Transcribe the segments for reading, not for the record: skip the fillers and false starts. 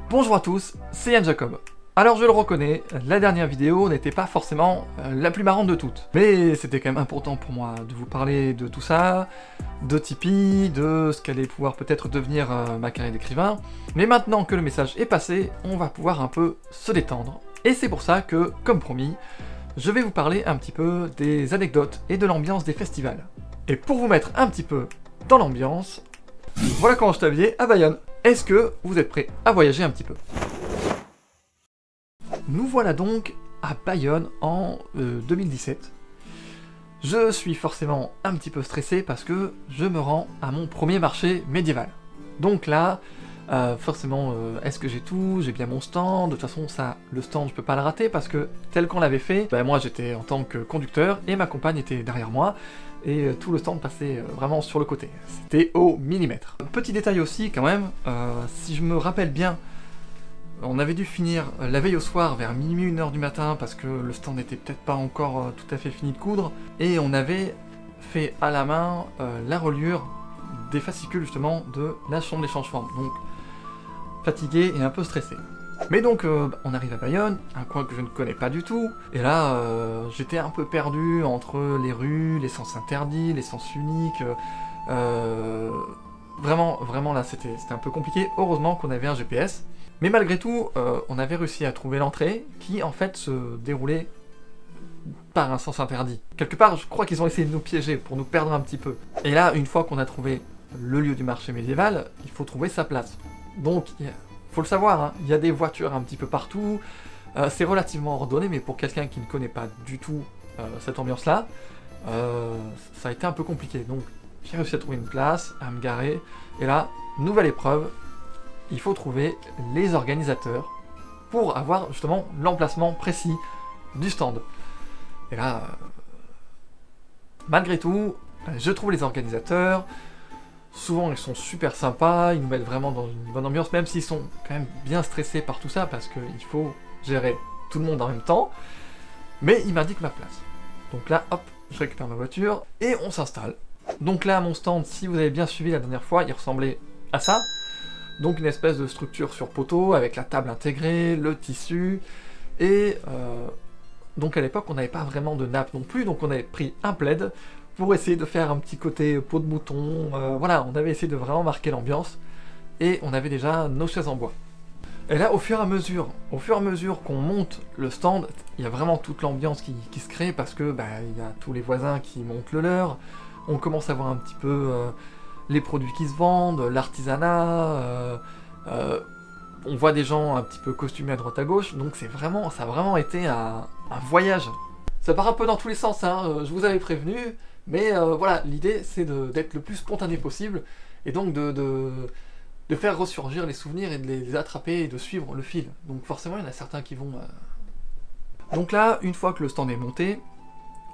Bonjour à tous, c'est Yann Jacob. Alors je le reconnais, la dernière vidéo n'était pas forcément la plus marrante de toutes. Mais c'était quand même important pour moi de vous parler de tout ça, de Tipeee, de ce qu'allait pouvoir peut-être devenir ma carrière d'écrivain. Mais maintenant que le message est passé, on va pouvoir un peu se détendre. Et c'est pour ça que, comme promis, je vais vous parler un petit peu des anecdotes et de l'ambiance des festivals. Et pour vous mettre un petit peu dans l'ambiance, voilà comment je t'habillais à Bayonne. Est-ce que vous êtes prêts à voyager un petit peu? Nous voilà donc à Bayonne en 2017. Je suis forcément un petit peu stressé parce que je me rends à mon premier marché médiéval. Donc là, forcément, est-ce que j'ai tout? J'ai bien mon stand. De toute façon, ça, le stand, je peux pas le rater parce que tel qu'on l'avait fait, moi j'étais en tant que conducteur et ma compagne était derrière moi. Et tout le stand passait vraiment sur le côté. C'était au millimètre. Petit détail aussi quand même, si je me rappelle bien, on avait dû finir la veille au soir vers minuit, 1h du matin parce que le stand n'était peut-être pas encore tout à fait fini de coudre. Et on avait fait à la main la reliure des fascicules justement de la chambre d'échange-forme. Donc fatigué et un peu stressé. Mais donc on arrive à Bayonne, un coin que je ne connais pas du tout, et là j'étais un peu perdu entre les rues, les sens interdits, les sens uniques, vraiment là c'était un peu compliqué. Heureusement qu'on avait un GPS, mais malgré tout on avait réussi à trouver l'entrée qui en fait se déroulait par un sens interdit. Quelque part je crois qu'ils ont essayé de nous piéger pour nous perdre un petit peu. Et là une fois qu'on a trouvé le lieu du marché médiéval, il faut trouver sa place. Donc faut le savoir, hein, il y a des voitures un petit peu partout, c'est relativement ordonné, mais pour quelqu'un qui ne connaît pas du tout cette ambiance-là, ça a été un peu compliqué. Donc j'ai réussi à trouver une place, à me garer, et là, nouvelle épreuve, il faut trouver les organisateurs pour avoir justement l'emplacement précis du stand. Et là, malgré tout, je trouve les organisateurs. Souvent ils sont super sympas, ils nous mettent vraiment dans une bonne ambiance, même s'ils sont quand même bien stressés par tout ça, parce qu'il faut gérer tout le monde en même temps, mais ils m'indiquent ma place. Donc là, hop, je récupère ma voiture, et on s'installe. Donc là, mon stand, si vous avez bien suivi la dernière fois, il ressemblait à ça. Donc une espèce de structure sur poteau, avec la table intégrée, le tissu, et donc à l'époque on n'avait pas vraiment de nappe non plus, donc on avait pris un plaid, pour essayer de faire un petit côté peau de mouton, voilà, on avait essayé de vraiment marquer l'ambiance, et on avait déjà nos chaises en bois. Et là, au fur et à mesure qu'on monte le stand, il y a vraiment toute l'ambiance qui se crée, parce que il y a tous les voisins qui montent le leur, on commence à voir un petit peu les produits qui se vendent, l'artisanat, on voit des gens un petit peu costumés à droite à gauche, donc ça a vraiment été un voyage. Ça part un peu dans tous les sens, hein, je vous avais prévenu, mais voilà, l'idée c'est d'être le plus spontané possible, et donc de faire ressurgir les souvenirs et de les attraper et de suivre le fil. Donc forcément il y en a certains qui vont... Donc là, une fois que le stand est monté,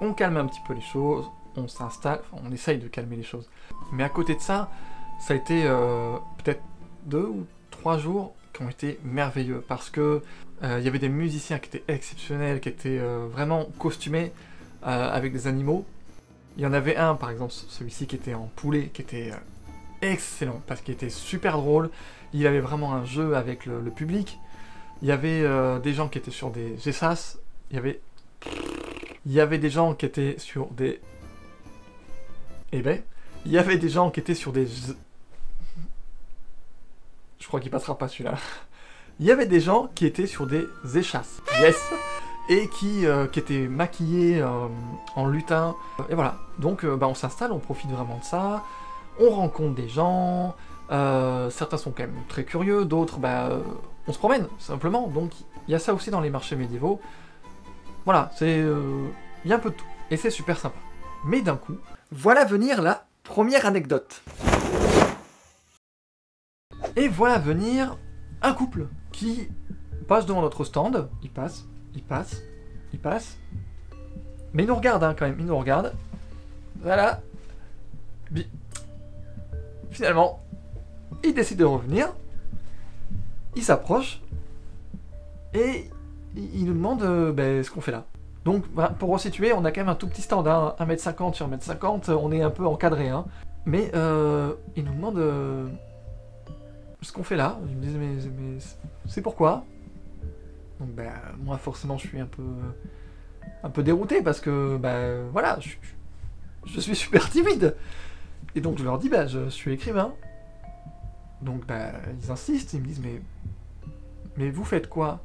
on calme un petit peu les choses, on s'installe, enfin, on essaye de calmer les choses. Mais à côté de ça, ça a été peut-être 2 ou 3 jours qui ont été merveilleux, parce que il y avait des musiciens qui étaient exceptionnels, qui étaient vraiment costumés avec des animaux. Il y en avait un, par exemple, celui-ci qui était en poulet, qui était excellent, parce qu'il était super drôle, il avait vraiment un jeu avec le public. Il y avait des gens qui étaient sur des Gessas, il y avait des gens qui étaient sur des... il y avait des gens qui étaient sur des... Je crois qu'il passera pas celui-là. Il y avait des gens qui étaient sur des échasses, yes, et qui étaient maquillés en lutin, et voilà. Donc on s'installe, on profite vraiment de ça, on rencontre des gens, certains sont quand même très curieux, d'autres, on se promène, simplement, donc il y a ça aussi dans les marchés médiévaux. Voilà, il y a un peu de tout, et c'est super sympa. Mais d'un coup, voilà venir la première anecdote. Et voilà venir un couple qui passe devant notre stand, il passe, mais il nous regarde hein, quand même, il nous regarde, voilà, finalement, il décide de revenir, il s'approche, et il nous demande ce qu'on fait là. Donc pour resituer, on a quand même un tout petit stand, hein, 1m50 sur 1m50, on est un peu encadré, hein. Mais il nous demande ce qu'on fait là. Je me disais, mais c'est pourquoi. Donc ben, moi forcément je suis un peu dérouté parce que ben voilà, je suis super timide. Et donc je leur dis ben je suis écrivain. Donc ben ils insistent, ils me disent mais vous faites quoi?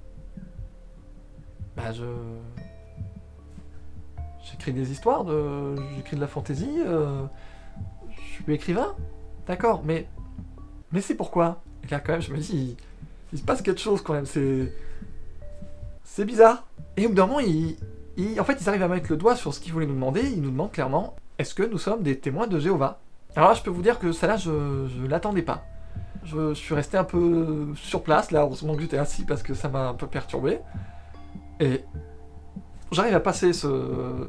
Ben j'écris des histoires, j'écris de la fantaisie, je suis écrivain. D'accord, mais c'est pourquoi? Et là quand même je me dis il se passe quelque chose quand même, c'est bizarre. Et au bout d'un moment, en fait, ils arrivent à mettre le doigt sur ce qu'ils voulaient nous demander. Ils nous demandent clairement, est-ce que nous sommes des témoins de Jéhovah? Alors là, je peux vous dire que ça là, je l'attendais pas. Je suis resté un peu sur place, là, heureusement que j'étais assis parce que ça m'a un peu perturbé. Et j'arrive à passer ce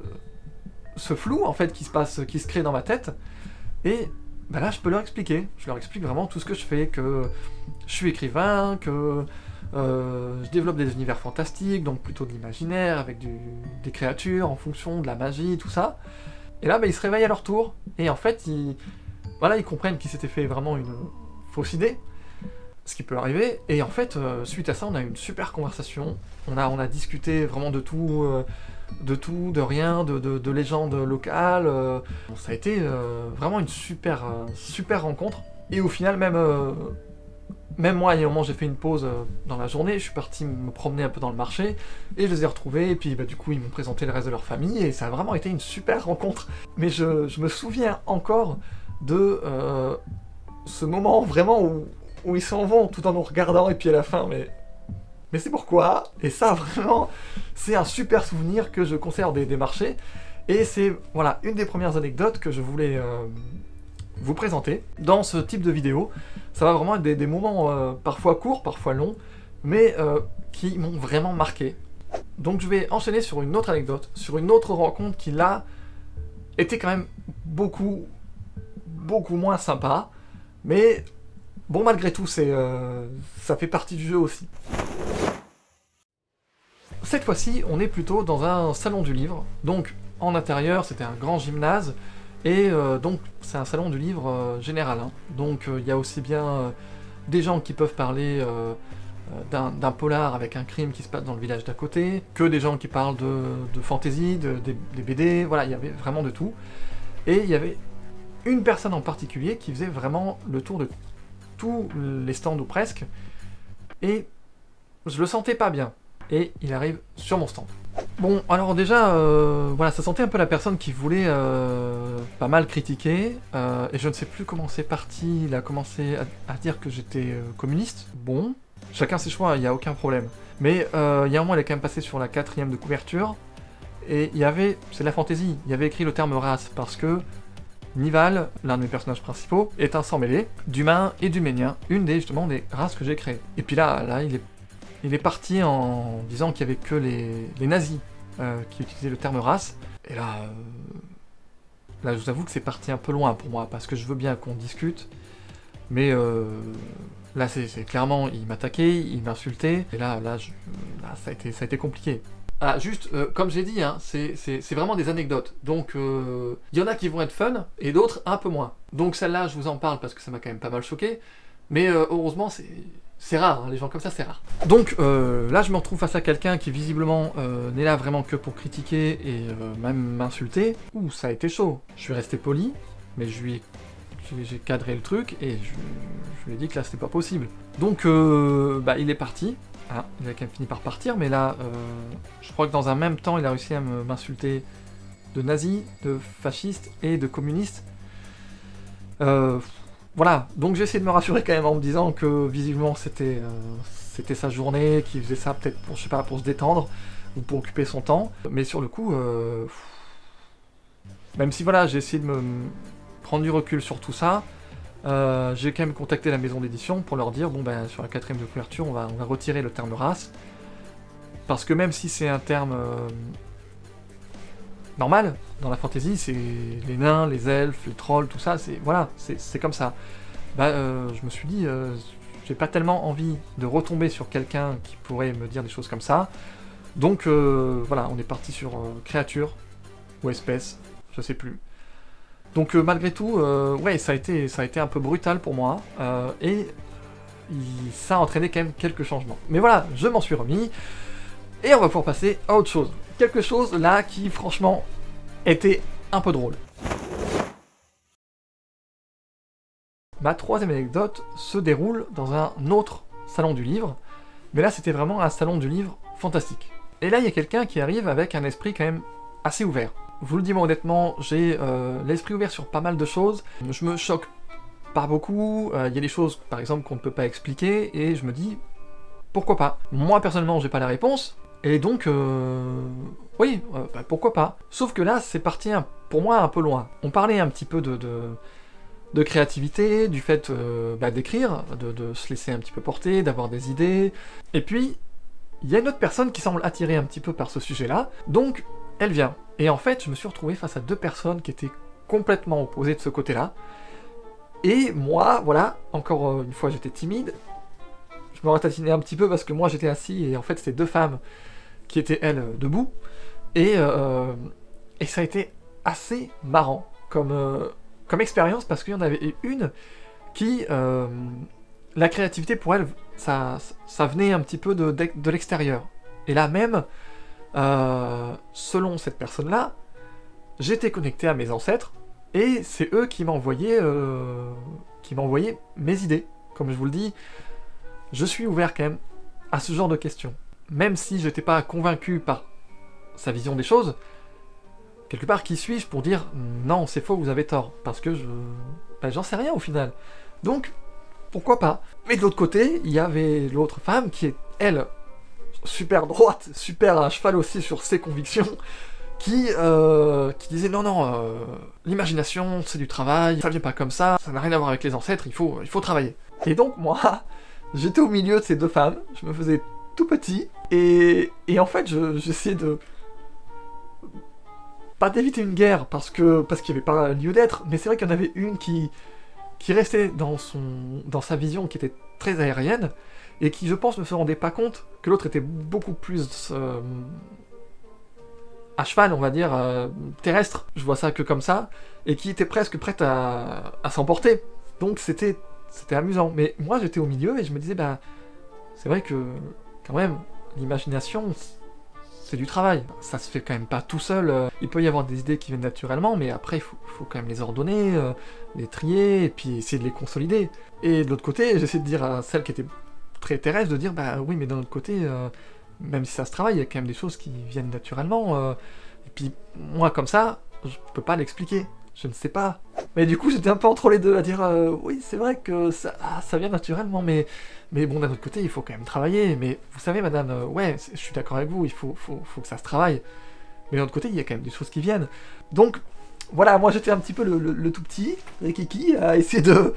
flou, en fait, qui se crée dans ma tête. Et ben là, je peux leur expliquer. Je leur explique vraiment tout ce que je fais, que je suis écrivain, que je développe des univers fantastiques, donc plutôt de l'imaginaire, avec des créatures en fonction de la magie, tout ça. Et là, ils se réveillent à leur tour, et en fait, ils comprennent qu'ils s'étaient fait vraiment une fausse idée, ce qui peut arriver, et en fait, suite à ça, on a eu une super conversation, on a discuté vraiment de tout, de rien, de légendes locales, ça a été vraiment une super rencontre, et au final, même moi, il y a un moment, j'ai fait une pause dans la journée, je suis parti me promener un peu dans le marché, et je les ai retrouvés, et puis du coup, ils m'ont présenté le reste de leur famille, et ça a vraiment été une super rencontre. Mais je me souviens encore de ce moment vraiment où ils s'en vont tout en nous regardant, et puis à la fin, mais c'est pourquoi? Et ça, vraiment, c'est un super souvenir que je conserve des marchés, et c'est, voilà, une des premières anecdotes que je voulais vous présenter dans ce type de vidéo. Ça va vraiment être des moments parfois courts, parfois longs, mais qui m'ont vraiment marqué. Donc je vais enchaîner sur une autre anecdote, sur une autre rencontre qui là était quand même beaucoup moins sympa, mais bon, malgré tout, ça fait partie du jeu aussi. Cette fois-ci, on est plutôt dans un salon du livre, donc en intérieur, c'était un grand gymnase, et donc c'est un salon du livre général, hein. Donc il y a aussi bien des gens qui peuvent parler d'un polar avec un crime qui se passe dans le village d'à côté, que des gens qui parlent de fantasy, des BD, voilà, il y avait vraiment de tout. Et il y avait une personne en particulier qui faisait vraiment le tour de tous les stands ou presque, et je le sentais pas bien. Et il arrive sur mon stand. Bon, alors déjà, voilà, ça sentait un peu la personne qui voulait pas mal critiquer, et je ne sais plus comment c'est parti, il a commencé à dire que j'étais communiste. Bon, chacun ses choix, il n'y a aucun problème. Mais il y a un moment, il est quand même passé sur la 4e de couverture, et il y avait, c'est de la fantaisie, il y avait écrit le terme race, parce que Nival, l'un de mes personnages principaux, est un sang mêlé d'humains et d'huméniens, une justement des races que j'ai créées. Et puis là, il est parti en disant qu'il n'y avait que les nazis qui utilisaient le terme race. Et là, je vous avoue que c'est parti un peu loin pour moi, parce que je veux bien qu'on discute, mais là, c'est clairement, il m'attaquait, il m'insultait, et là, ça a été compliqué. Ah, juste, comme j'ai dit, hein, c'est vraiment des anecdotes, donc il y en a qui vont être fun, et d'autres un peu moins. Donc celle-là, je vous en parle parce que ça m'a quand même pas mal choqué, mais heureusement, c'est rare, hein, les gens comme ça, c'est rare. Donc là, je me retrouve face à quelqu'un qui visiblement n'est là vraiment que pour critiquer et même m'insulter. Ouh, ça a été chaud. Je suis resté poli, mais j'ai cadré le truc et je lui ai dit que là, c'était pas possible. Donc, il est parti. Ah, il a quand même fini par partir, mais là, je crois que dans un même temps, il a réussi à m'insulter de nazi, de fasciste et de communiste. Voilà, donc j'ai essayé de me rassurer quand même en me disant que visiblement c'était sa journée, qu'il faisait ça peut-être pour, je sais pas, pour se détendre ou pour occuper son temps. Mais sur le coup, même si voilà, j'ai essayé de me prendre du recul sur tout ça, j'ai quand même contacté la maison d'édition pour leur dire bon ben sur la 4e de couverture on va retirer le terme race, parce que même si c'est un terme normal dans la fantasy, c'est les nains, les elfes, les trolls, tout ça, c'est comme ça. Je me suis dit, j'ai pas tellement envie de retomber sur quelqu'un qui pourrait me dire des choses comme ça, donc voilà, on est parti sur créature ou espèce, je sais plus. Donc malgré tout, ouais, ça a été un peu brutal pour moi, et ça a entraîné quand même quelques changements. Mais voilà, je m'en suis remis, et on va pouvoir passer à autre chose. Quelque chose là qui franchement était un peu drôle. Ma troisième anecdote se déroule dans un autre salon du livre, mais là c'était vraiment un salon du livre fantastique. Et là il y a quelqu'un qui arrive avec un esprit quand même assez ouvert. Je vous le dis moi honnêtement, j'ai l'esprit ouvert sur pas mal de choses, je me choque pas beaucoup, il y a des choses par exemple qu'on ne peut pas expliquer, et je me dis pourquoi pas. Moi personnellement j'ai pas la réponse, et donc oui, pourquoi pas. Sauf que là c'est parti pour moi un peu loin. On parlait un petit peu de créativité, du fait d'écrire, de se laisser un petit peu porter, d'avoir des idées. Et puis, il y a une autre personne qui semble attirée un petit peu par ce sujet-là, donc elle vient. Et en fait, je me suis retrouvé face à deux personnes qui étaient complètement opposées de ce côté-là. Et moi, voilà, encore une fois j'étais timide, je me ratatinais un petit peu parce que moi j'étais assis, et en fait c'était deux femmes qui étaient, elles, debout. Et ça a été assez marrant comme expérience, parce qu'il y en avait une qui, la créativité pour elle, ça venait un petit peu de l'extérieur. Et là même, selon cette personne-là, j'étais connecté à mes ancêtres, et c'est eux qui m'envoyaient mes idées. Comme je vous le dis, je suis ouvert quand même à ce genre de questions. Même si j'étais pas convaincu par sa vision des choses, quelque part, qui suis-je pour dire non, c'est faux, vous avez tort, parce que j'en sais rien au final. Donc, pourquoi pas. Mais de l'autre côté, il y avait l'autre femme qui est, elle, super droite, super à cheval aussi sur ses convictions, qui disait non, l'imagination, c'est du travail, ça vient pas comme ça n'a rien à voir avec les ancêtres, il faut travailler. Et donc, moi, j'étais au milieu de ces deux femmes, je me faisais tout petit, et en fait, j'essayais de... pas d'éviter une guerre, parce qu'il n'y avait pas lieu d'être, mais c'est vrai qu'il y en avait une qui restait dans sa vision, qui était très aérienne, et qui, je pense, ne se rendait pas compte que l'autre était beaucoup plus à cheval, on va dire, terrestre, je vois ça que comme ça, et qui était presque prête à s'emporter. Donc c'était amusant. Mais moi, j'étais au milieu, et je me disais, c'est vrai que, quand même, l'imagination... c'est du travail, ça se fait quand même pas tout seul, il peut y avoir des idées qui viennent naturellement, mais après il faut quand même les ordonner, les trier, et puis essayer de les consolider. Et de l'autre côté, j'essaie de dire à celle qui était très terrestre, de dire oui, mais d'un autre côté, même si ça se travaille, il y a quand même des choses qui viennent naturellement, et puis moi comme ça, je peux pas l'expliquer, je ne sais pas. Mais du coup j'étais un peu entre les deux, à dire oui c'est vrai que ça vient naturellement, mais bon, d'un autre côté, il faut quand même travailler. Mais vous savez, madame, ouais, je suis d'accord avec vous, il faut que ça se travaille. Mais d'un autre côté, il y a quand même des choses qui viennent. Donc, voilà, moi j'étais un petit peu le tout petit, Rikiki, à essayer de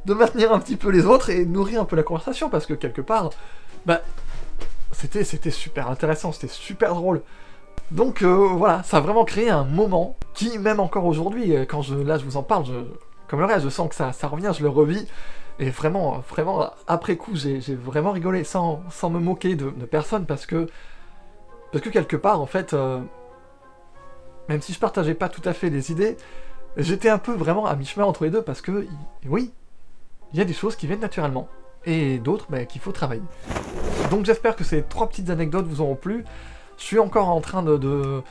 maintenir un petit peu les autres et nourrir un peu la conversation, parce que quelque part, c'était super intéressant, c'était super drôle. Donc voilà, ça a vraiment créé un moment qui, même encore aujourd'hui, quand je vous en parle, comme le reste, je sens que ça revient, je le revis. Et vraiment, après coup, j'ai vraiment rigolé, sans me moquer de personne, parce que quelque part, en fait, même si je partageais pas tout à fait les idées, j'étais un peu vraiment à mi-chemin entre les deux, parce que, oui, il y a des choses qui viennent naturellement, et d'autres qu'il faut travailler. Donc j'espère que ces 3 petites anecdotes vous auront plu. Je suis encore en train de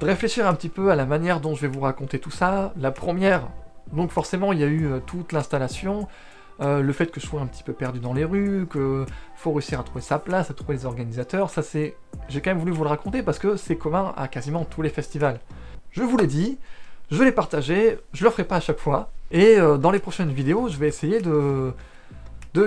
réfléchir un petit peu à la manière dont je vais vous raconter tout ça. La première, donc forcément, il y a eu toute l'installation, le fait que je sois un petit peu perdu dans les rues, que faut réussir à trouver sa place, à trouver les organisateurs, ça c'est... J'ai quand même voulu vous le raconter parce que c'est commun à quasiment tous les festivals. Je vous l'ai dit, je l'ai partagé, je le ferai pas à chaque fois, et dans les prochaines vidéos, je vais essayer de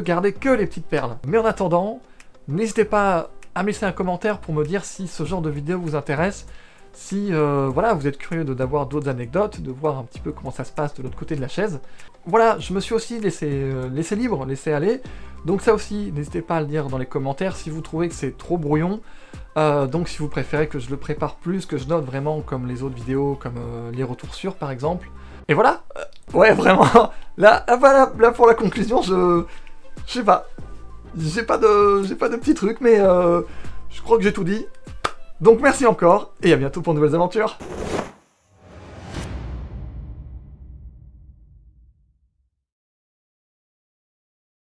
garder que les petites perles. Mais en attendant, n'hésitez pas à me laisser un commentaire pour me dire si ce genre de vidéo vous intéresse, si voilà, vous êtes curieux d'avoir d'autres anecdotes, de voir un petit peu comment ça se passe de l'autre côté de la chaise. Voilà, je me suis aussi laissé libre, laissé aller, donc ça aussi, n'hésitez pas à le dire dans les commentaires si vous trouvez que c'est trop brouillon, donc si vous préférez que je le prépare plus, que je note vraiment comme les autres vidéos, comme les retours sûrs par exemple. Et voilà, ouais vraiment, là pour la conclusion, je sais pas, j'ai pas de petits trucs, mais je crois que j'ai tout dit. Donc merci encore, et à bientôt pour de nouvelles aventures.